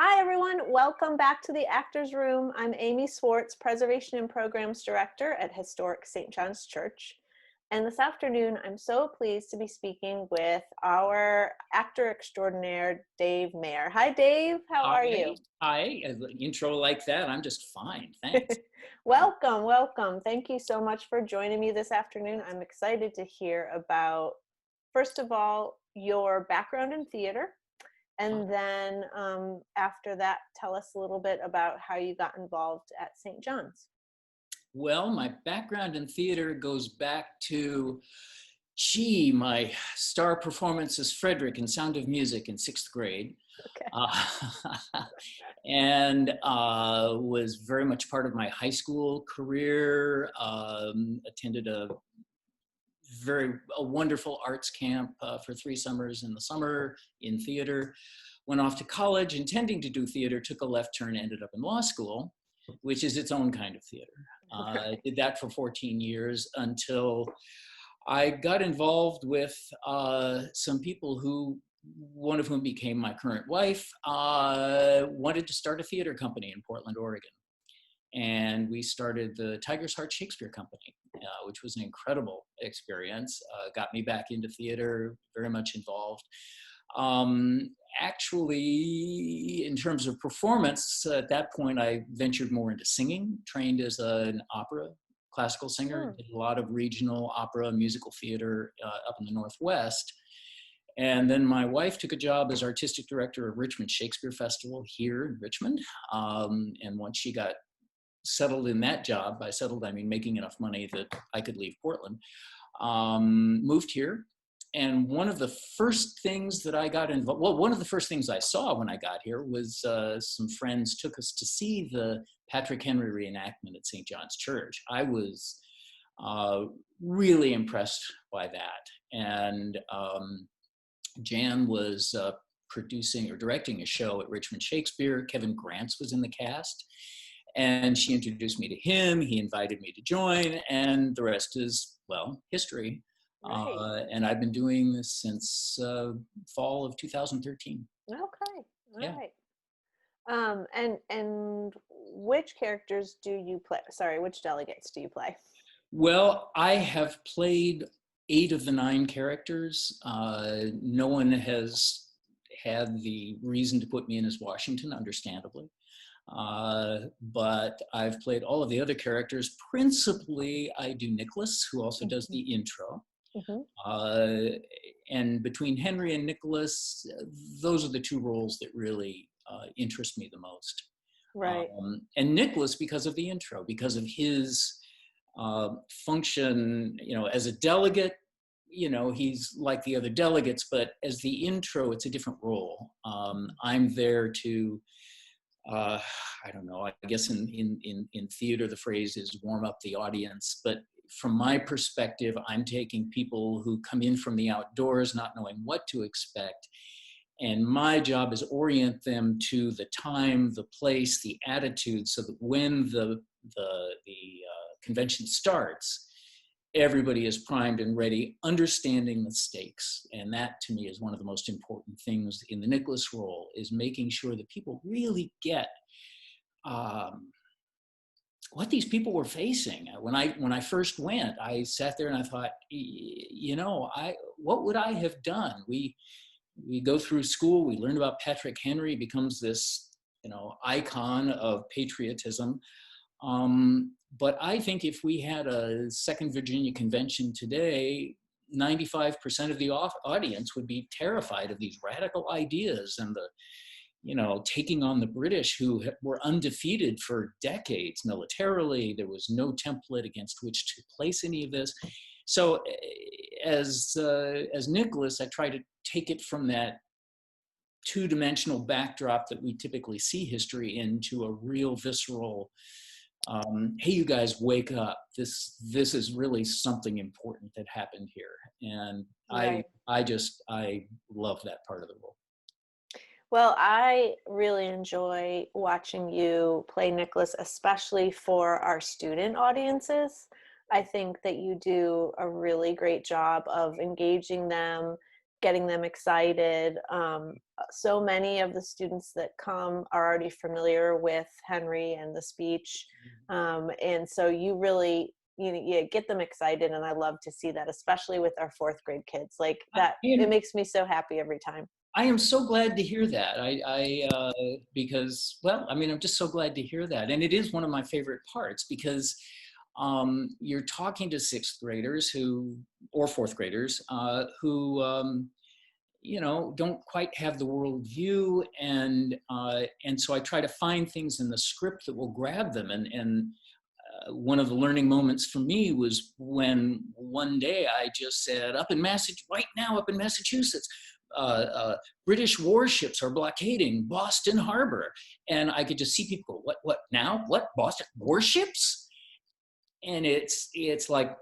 Hi, everyone. Welcome back to the Actors Room. I'm Amy Swartz, Preservation and Programs Director at Historic St. John's Church. And this afternoon, I'm so pleased to be speaking with our actor extraordinaire, Dave Maier. Hi, Dave. How are you? Hi. An intro like that, I'm just fine. Thanks. Welcome, welcome. Thank you so much for joining me this afternoon. I'm excited to hear about, first of all, your background in theater. And then after that, tell us a little bit about how you got involved at St. John's. Well, my background in theater goes back to, my star performance as Frederick in Sound of Music in sixth grade. Okay. And was very much part of my high school career. Attended a wonderful arts camp for 3 summers in the summer in theater. Went off to college intending to do theater, took a left turn, ended up in law school, which is its own kind of theater. Did that for 14 years until I got involved with some people who, one of whom became my current wife, wanted to start a theater company in Portland, Oregon. And we started the Tiger's Heart Shakespeare Company, which was an incredible experience. Got me back into theater, very much involved. Actually, in terms of performance, at that point, I ventured more into singing, trained as an opera classical singer, did a lot of regional opera, musical theater up in the Northwest. And then my wife took a job as artistic director of Richmond Shakespeare Festival here in Richmond. And once she got settled in that job, by settled, I mean making enough money that I could leave Portland, moved here. And one of the first things that I got involved, well, one of the first things I saw when I got here was some friends took us to see the Patrick Henry reenactment at St. John's Church. I was really impressed by that. And Jan was producing or directing a show at Richmond Shakespeare. Kevin Grants was in the cast. And she introduced me to him. He invited me to join. And the rest is, well, history. Right. And I've been doing this since fall of 2013. Okay. All Yeah. right. And which characters do you play? Sorry, which delegates do you play? Well, I have played 8 of the 9 characters. No one has had the reason to put me in as Washington, understandably. But I've played all of the other characters. Principally, I do Nicholas, who also does the intro. And between Henry and Nicholas, those are the 2 roles that really interest me the most. Right. And Nicholas, because of the intro, because of his function, as a delegate, he's like the other delegates, but as the intro, it's a different role. I'm there to, I don't know, I guess in theater, the phrase is warm up the audience. But from my perspective, I'm taking people who come in from the outdoors, not knowing what to expect. And my job is orient them to the time, the place, the attitude, so that when the convention starts, everybody is primed and ready, understanding the stakes. And that, to me, is one of the most important things in the Nicholas role, is making sure that people really get what these people were facing. When I first went, I sat there and I thought, what would I have done? We go through school, we learn about Patrick Henry, becomes this, icon of patriotism. But I think if we had a Second Virginia Convention today, 95% of the audience would be terrified of these radical ideas and the, taking on the British, who were undefeated for decades militarily. There was no template against which to place any of this. So as Nicholas, I try to take it from that 2-dimensional backdrop that we typically see history into a real visceral, hey, you guys, wake up. This is really something important that happened here. And Right. I love that part of the role. Well, I really enjoy watching you play Nicholas, especially for our student audiences. I think that you do a really great job of engaging them getting them excited. So many of the students that come are already familiar with Henry and the speech. And so you really, you get them excited, and I love to see that, especially with our fourth grade kids. Like that, it makes me so happy every time. I am so glad to hear that. Because, well, I mean, I'm just so glad to hear that. And it is one of my favorite parts, because you're talking to sixth graders or fourth graders who, don't quite have the world view. And so I try to find things in the script that will grab them. And one of the learning moments for me was when one day I just said, right now up in Massachusetts, British warships are blockading Boston Harbor. And I could just see people go, what now? What, Boston warships? And it's like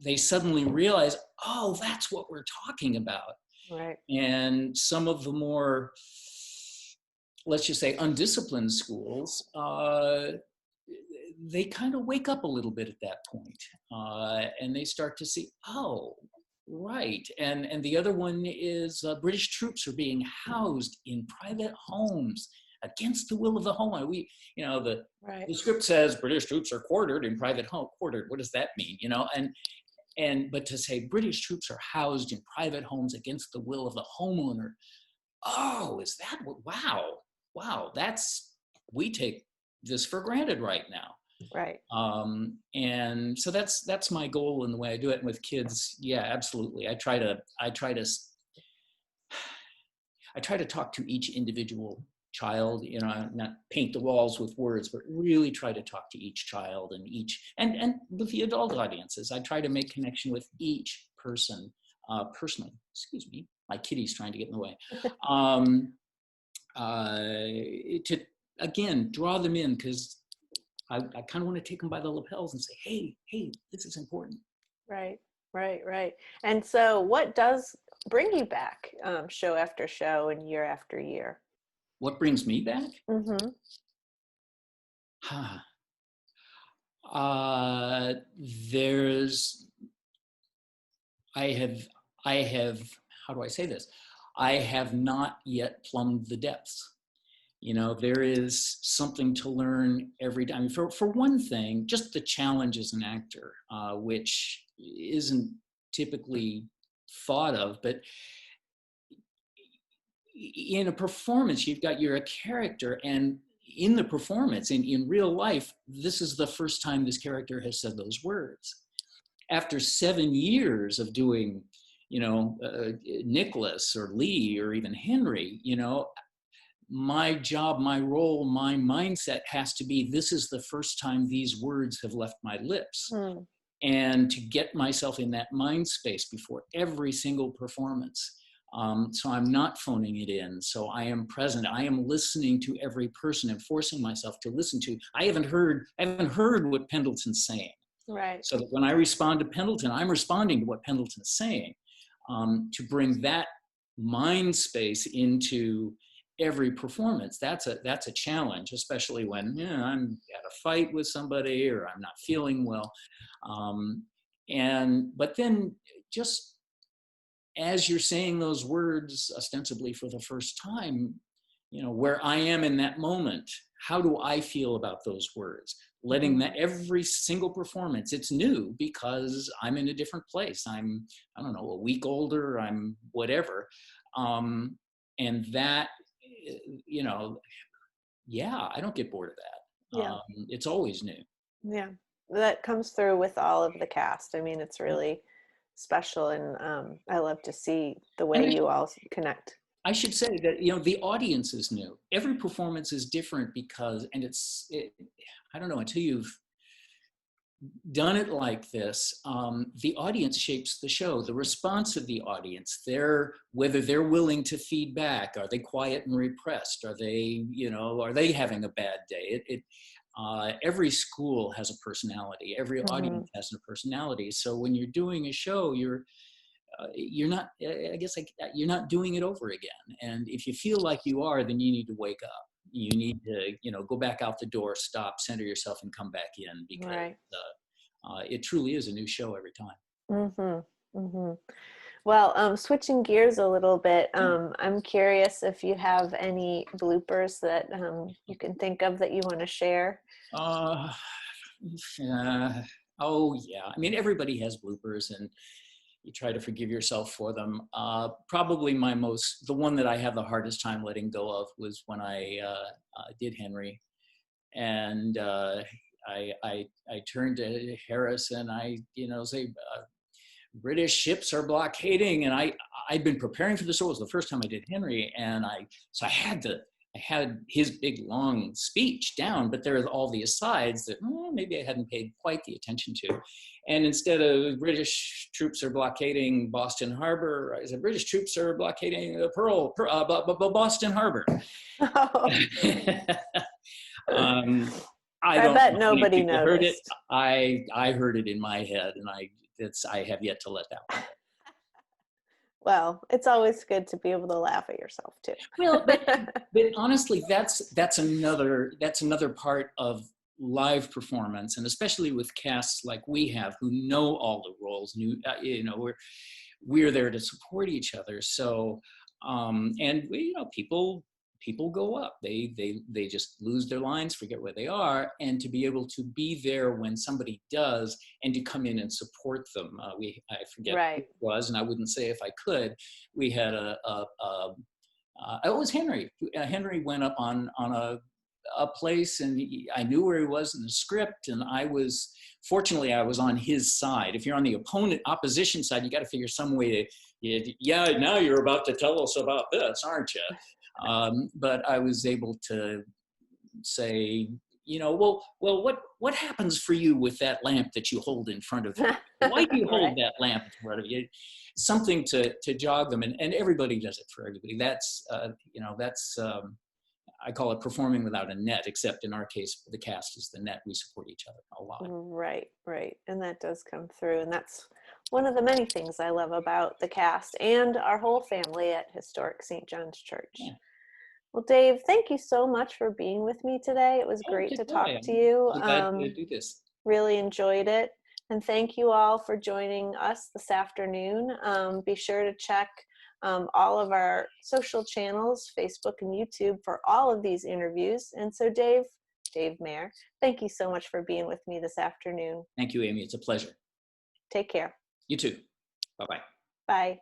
they suddenly realize, oh, that's what we're talking about. Right. And some of the more, let's just say, undisciplined schools, they kind of wake up a little bit at that point, and they start to see, oh, right. And the other one is British troops are being housed in private homes against the will of the homeowner. The script says British troops are quartered in private home. Quartered, what does that mean? But to say British troops are housed in private homes against the will of the homeowner. Oh, is that what? Wow. We take this for granted right now. Right. And so that's my goal in the way I do it. And with kids, yeah, absolutely. I try to talk to each individual child, not paint the walls with words, but really try to talk to each child and with the adult audiences. I try to make connection with each person personally. Excuse me, my kitty's trying to get in the way. To, again, draw them in, because I kind of want to take them by the lapels and say, hey, this is important. Right. And so what does bring you back show after show and year after year? What brings me back? Mm-hmm. I have, how do I say this? I have not yet plumbed the depths. There is something to learn every day. I mean, for one thing, just the challenge as an actor, which isn't typically thought of, but in a performance, you're a character, and in the performance, in real life, this is the first time this character has said those words. After 7 years of doing, Nicholas or Lee or even Henry, my job, my role, my mindset has to be, this is the first time these words have left my lips. And to get myself in that mind space before every single performance. So I'm not phoning it in. So I am present. I am listening to every person and forcing myself to listen to. I haven't heard what Pendleton's saying. Right. So that when I respond to Pendleton, I'm responding to what Pendleton's saying. To bring that mind space into every performance, that's a challenge, especially when I'm at a fight with somebody or I'm not feeling well. But then just as you're saying those words ostensibly for the first time, where I am in that moment, how do I feel about those words? Letting that every single performance, it's new because I'm in a different place. I'm, I don't know, a week older, I'm whatever. And that, I don't get bored of that. Yeah. It's always new. Yeah. That comes through with all of the cast. I mean, it's really special, and I love to see the way you all connect. I should say that, the audience is new. Every performance is different because, I don't know, until you've done it like this, the audience shapes the show. The response of the audience, whether they're willing to feed back, are they quiet and repressed? Are they having a bad day? Every school has a personality. Every audience has a personality. So when you're doing a show, you're not, you're not doing it over again. And if you feel like you are, then you need to wake up. You need to, go back out the door, stop, center yourself, and come back in, because it truly is a new show every time. Well, switching gears a little bit, I'm curious if you have any bloopers that you can think of that you want to share. Uh, oh yeah. I mean, everybody has bloopers, and you try to forgive yourself for them. Probably the one that I have the hardest time letting go of was when I did Henry, and I turned to Harris and I, say, British ships are blockading, and I'd been preparing for this. It was the first time I did Henry, and I had his big long speech down, but there are all the asides that maybe I hadn't paid quite the attention to. And instead of British troops are blockading Boston Harbor, I said British troops are blockading Boston Harbor. Oh. I I don't bet know how many nobody people heard it. noticed. I heard it in my head, and I have yet to let that one go. Well, it's always good to be able to laugh at yourself too. Well, but honestly, that's another part of live performance, and especially with casts like we have, who know all the roles, we're there to support each other. So, and people go up, they just lose their lines, forget where they are, and to be able to be there when somebody does, and to come in and support them. I forget Right. who it was, and I wouldn't say if I could. We had it was Henry. Henry went up on a place, and I knew where he was in the script, and fortunately I was on his side. If you're on the opposition side, you got to figure some way to, now you're about to tell us about this, aren't you? But I was able to say, well, what happens for you with that lamp that you hold in front of you? Why do you hold that lamp in front of you? Something to jog them, and everybody does it for everybody. That's I call it performing without a net, except in our case, the cast is the net. We support each other a lot. Right. And that does come through. And that's one of the many things I love about the cast and our whole family at Historic St. John's Church. Yeah. Well, Dave, thank you so much for being with me today. It was great to talk to you. I'm glad to do this. Really enjoyed it. And thank you all for joining us this afternoon. Be sure to check all of our social channels, Facebook and YouTube, for all of these interviews. And so Dave Maier, thank you so much for being with me this afternoon. Thank you, Amy. It's a pleasure. Take care. You too. Bye-bye. Bye.